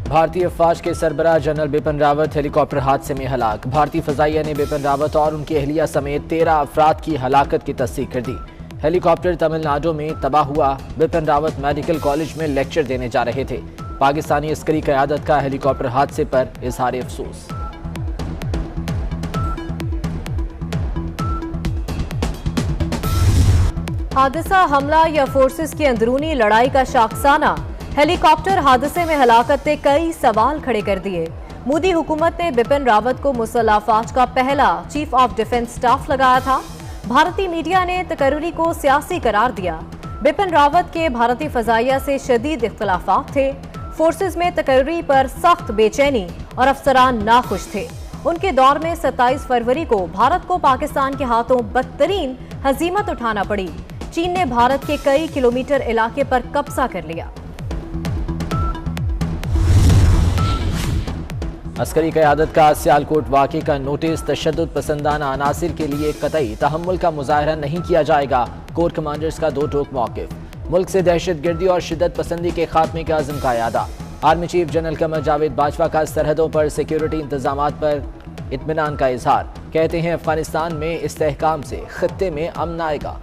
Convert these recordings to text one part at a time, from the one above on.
भारतीय फौज के सरबराह जनरल बिपिन रावत हेलीकॉप्टर हादसे में हलाक। भारतीय फजाइया ने बिपिन रावत और उनकी अहलिया समेत 13 अफराद की हलाकत की तस्दीक कर दी। हेलीकॉप्टर तमिलनाडु में तबाह हुआ। बिपिन रावत मेडिकल कॉलेज में लेक्चर देने जा रहे थे। पाकिस्तानी अस्करी क़यादत का हेलीकॉप्टर हादसे पर इजहार अफसोस। हादसा, हमला या फोर्सेस की अंदरूनी लड़ाई का शाखसाना। हेलीकॉप्टर हादसे में हलाकत ने कई सवाल खड़े कर दिए। मोदी हुकूमत ने बिपिन रावत को मुसल्लह फौज का पहला चीफ ऑफ डिफेंस स्टाफ लगाया था। भारतीय मीडिया ने तकर्री को सियासी करार दिया। बिपिन रावत के भारतीय फजाइया से शदीद इख्तलाफात थे। फोर्सेस में तकर्री पर सख्त बेचैनी और अफसरान नाखुश थे। उनके दौर में 27 फरवरी को भारत को पाकिस्तान के हाथों बदतरीन हजीमत उठाना पड़ी। चीन ने भारत के कई किलोमीटर इलाके पर कब्जा कर लिया। अस्करी क़यादत का सियालकोट वाक़े का नोटिस। तशद्दुद पसंदाना अनासिर के लिए कतई तहम्मुल का मुजाहरा नहीं किया जाएगा। कोर कमांडर्स का दो टोक मौक़िफ़। मुल्क से दहशतगर्दी और शिद्दत पसंदी के खात्मे के अज़्म का यादा। Army chief general Qamar Javed Bajwa का सरहदों पर सिक्योरिटी इंतजामात पर इत्मीनान का इजहार। कहते हैं अफगानिस्तान में इस्तेहकाम से खित्ते में अमन आएगा।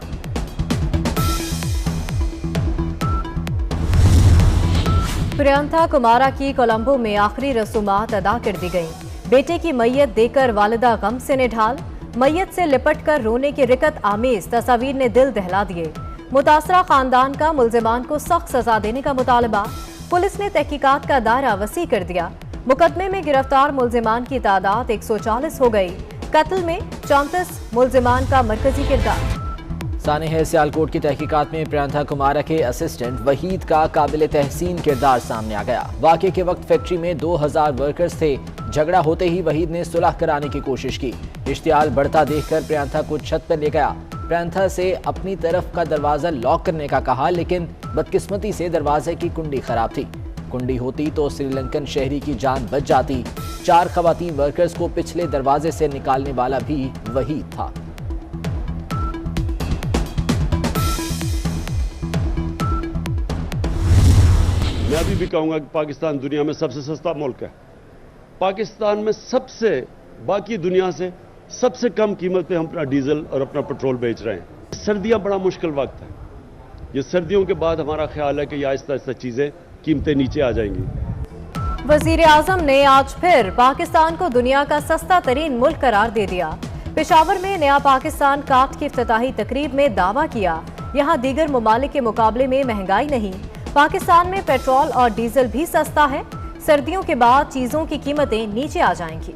प्रियंका कुमारा की कोलंबो में आखिरी रसूमात अदा कर दी गई। बेटे की मैयत देकर वालिदा गम से निढाल। मैयत से लिपट कर रोने की रिकत आमेज तस्वीर ने दिल दहला दिए। मुतासरा खानदान का मुल्जिमान को सख्त सजा देने का मुतालबा। पुलिस ने तहकीकात का दायरा वसी कर दिया। मुकदमे में गिरफ्तार मुल्जिमान की तादाद 140 हो गई। कत्ल में 34 मुल्जिमान का मरकजी किरदार। साने सियालकोट की तहकीकात में प्रियंका कुमारा के असिस्टेंट वहीद का काबिल तहसीन किरदार सामने आ गया। वाक़े के वक्त फैक्ट्री में 2000 वर्कर्स थे। झगड़ा होते ही वहीद ने सुलह कराने की कोशिश की। इश्तियाल बढ़ता देखकर प्रियंका को छत पर ले गया। प्रियंका से अपनी तरफ का दरवाजा लॉक करने का कहा, लेकिन बदकिस्मती से दरवाजे की कुंडी खराब थी। कुंडी होती तो श्रीलंकन शहरी की जान बच जाती। 4 ख़वातीन वर्कर्स को पिछले दरवाजे से निकालने वाला भी वहीद था। मैं अभी भी कहूंगा कि पाकिस्तान दुनिया में सबसे सस्ता मुल्क है। पाकिस्तान में सबसे बाकी दुनिया से सबसे कम कीमत पे हम अपना डीजल और अपना पेट्रोल बेच रहे हैं। सर्दियां बड़ा मुश्किल वक्त है। ये सर्दियों के बाद हमारा ख्याल है कि आहिस्ता आहिस्ता चीजें कीमतें नीचे आ जाएंगी। वजीर आजम ने आज फिर पाकिस्तान को दुनिया का सस्ता तरीन मुल्क करार दे दिया। पेशावर में नया पाकिस्तान काट की इफ्तिताही तकरीब में दावा किया, यहाँ दीगर ममालिक के मुकाबले में महंगाई नहीं, पाकिस्तान में पेट्रोल और डीजल भी सस्ता है। सर्दियों के बाद चीजों की कीमतें नीचे आ जाएंगी।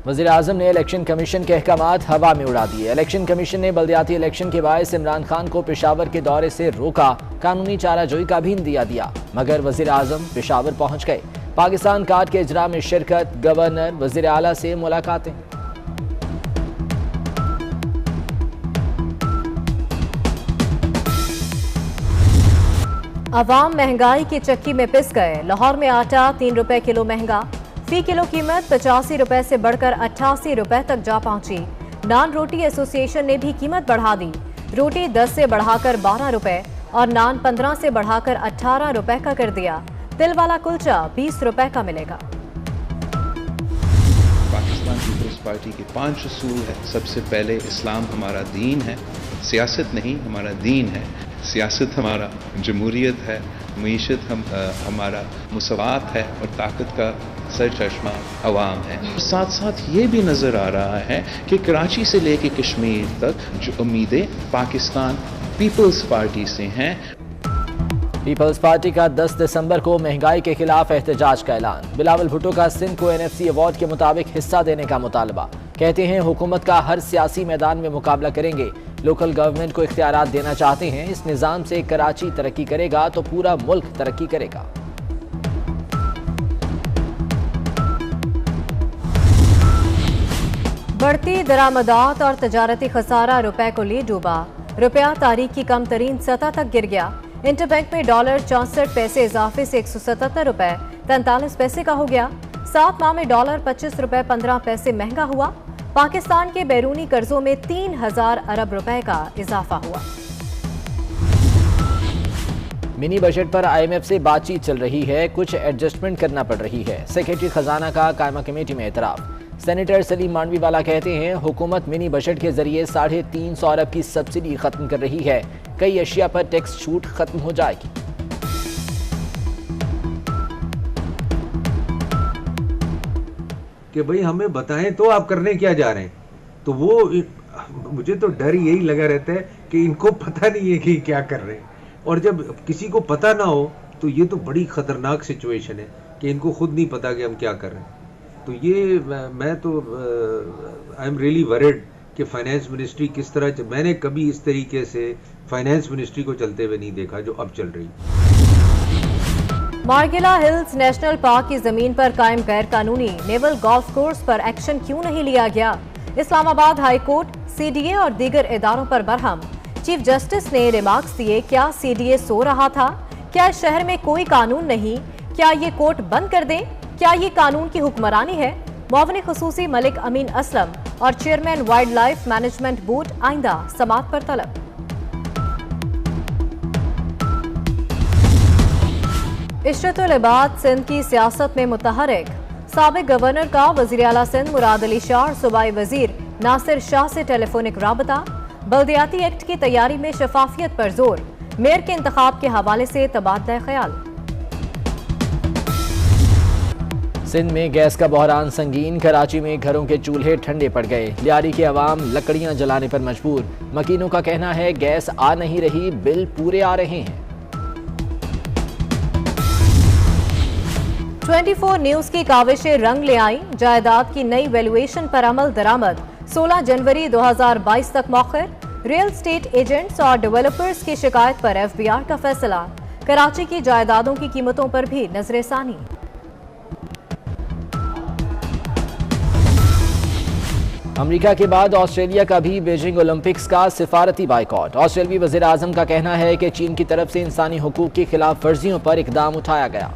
वज़ीर आज़म ने इलेक्शन कमीशन के अहकामात हवा में उड़ा दिए। इलेक्शन कमीशन ने बल्दियाती इलेक्शन के बायस इमरान खान को पेशावर के दौरे से रोका। कानूनी चाराजोई का भी इंदिया दिया, मगर वज़ीर आज़म पेशावर पहुंच गए। पाकिस्तान कार्ड के इजरा में शिरकत, गवर्नर, वज़ीर आला से मुलाकातें। अवाम महंगाई की चक्की में पिस गए। लाहौर में आटा 3 रुपए किलो महंगा। फी किलो कीमत 85 रुपए से बढ़कर 88 रुपए तक जा पहुंची। नान रोटी एसोसिएशन ने भी कीमत बढ़ा दी। रोटी 10 से बढ़ाकर 12 रुपए और नान 15 से बढ़ाकर 18 रुपए का कर दिया। तिल वाला कुलचा 20 रुपए का मिलेगा। पाकिस्तान पीपल्स पार्टी के 5 असूल है। सबसे पहले इस्लाम हमारा दीन है, सियासत नहीं हमारा दीन है। सियासत हमारा जमहूरियत है, मईशत हमारा मुसवात है और ताकत का सरचश्मा अवाम है। साथ साथ ये भी नज़र आ रहा है कि कराची से लेके कश्मीर तक जो उम्मीदें पाकिस्तान पीपल्स पार्टी से हैं। पीपल्स पार्टी का 10 दिसंबर को महंगाई के खिलाफ एहतजाज का ऐलान। बिलावल भुट्टो का सिंध को NFC अवार्ड के मुताबिक हिस्सा देने का मुतालबा। कहते हैं हुकूमत का हर सियासी मैदान में मुकाबला करेंगे। लोकल गवर्नमेंट को इख्तियारात देना चाहते हैं। इस निज़ाम से कराची तरक्की करेगा तो पूरा मुल्क तरक्की करेगा। बढ़ती दरामदात और तजारती खसारा रुपए को ले डूबा। रुपया तारीख की कम तरीन सतह तक गिर गया। इंटरबैंक में डॉलर 64 पैसे इजाफे से 177 रुपए 43 पैसे का हो गया। 7 माह में डॉलर 25 रुपए 15 पैसे महंगा हुआ। पाकिस्तान के बैरूनी कर्जों में 3000 अरब रुपए का इजाफा हुआ। मिनी बजट पर IMF से बातचीत चल रही है, कुछ एडजस्टमेंट करना पड़ रही है। सेक्रेटरी खजाना का कायमा कमेटी में एतराफ। सेनेटर सलीम मांडवीवाला कहते हैं हुकूमत मिनी बजट के जरिए 350 अरब की सब्सिडी खत्म कर रही है, कई अशिया पर टैक्स छूट खत्म हो जाएगी। कि भाई हमें बताएं तो आप करने क्या जा रहे हैं। तो वो मुझे तो डर यही लगा रहता है कि इनको पता नहीं है कि क्या कर रहे हैं, और जब किसी को पता ना हो तो ये तो बड़ी खतरनाक सिचुएशन है कि इनको खुद नहीं पता कि हम क्या कर रहे हैं। तो ये मैं तो आई एम रियली वरीड कि फाइनेंस मिनिस्ट्री किस तरह, मैंने कभी इस तरीके से फाइनेंस मिनिस्ट्री को चलते हुए नहीं देखा जो अब चल रही। मार्गिला हिल्स नेशनल पार्क की जमीन पर कायम गैर कानूनी नेवल गोल्फ कोर्स पर एक्शन क्यों नहीं लिया गया? इस्लामाबाद हाई कोर्ट CDA और दीगर इदारों पर बरहम। चीफ जस्टिस ने रिमार्क्स दिए, क्या CDA सो रहा था? क्या शहर में कोई कानून नहीं? क्या ये कोर्ट बंद कर दें? क्या ये कानून की हुक्मरानी है? मुआविन खुसूसी मलिक अमीन असलम और chairman wild life management board आइंदा समाअत पर तलब। इशरतुल इबाद सिंध की सियासत में मुतहरिक। साबिक गवर्नर का वजीर आला सिंध मुराद अली शाह और सूबाई वजीर नासिर शाह से टेलीफोनिक राबता। बल्दियाती एक्ट की तैयारी में शफाफियत पर जोर। मेयर के इंतखाब के हवाले से तबादला ख्याल। सिंध में गैस का बहरान संगीन। कराची में घरों के चूल्हे ठंडे पड़ गए। लियारी के अवाम लकड़ियां जलाने पर मजबूर। मकीनों का कहना है गैस आ नहीं रही, बिल पूरे आ रहे हैं। 24 न्यूज की काविशें रंग ले आई। जायदाद की नई वैल्यूएशन पर अमल दरामद। 16 जनवरी 2022 तक मौखर। रियल स्टेट एजेंट्स और डेवलपर्स की शिकायत पर FBR का फैसला। कराची की जायदादों की कीमतों पर भी नजरेसानी। अमेरिका के बाद ऑस्ट्रेलिया का भी बीजिंग ओलंपिक्स का सिफारती बाइकॉट। ऑस्ट्रेलियाई वज़ीर आज़म का कहना है कि चीन की तरफ से इंसानी हुकूक की खिलाफ वर्जियों पर इकदाम उठाया गया।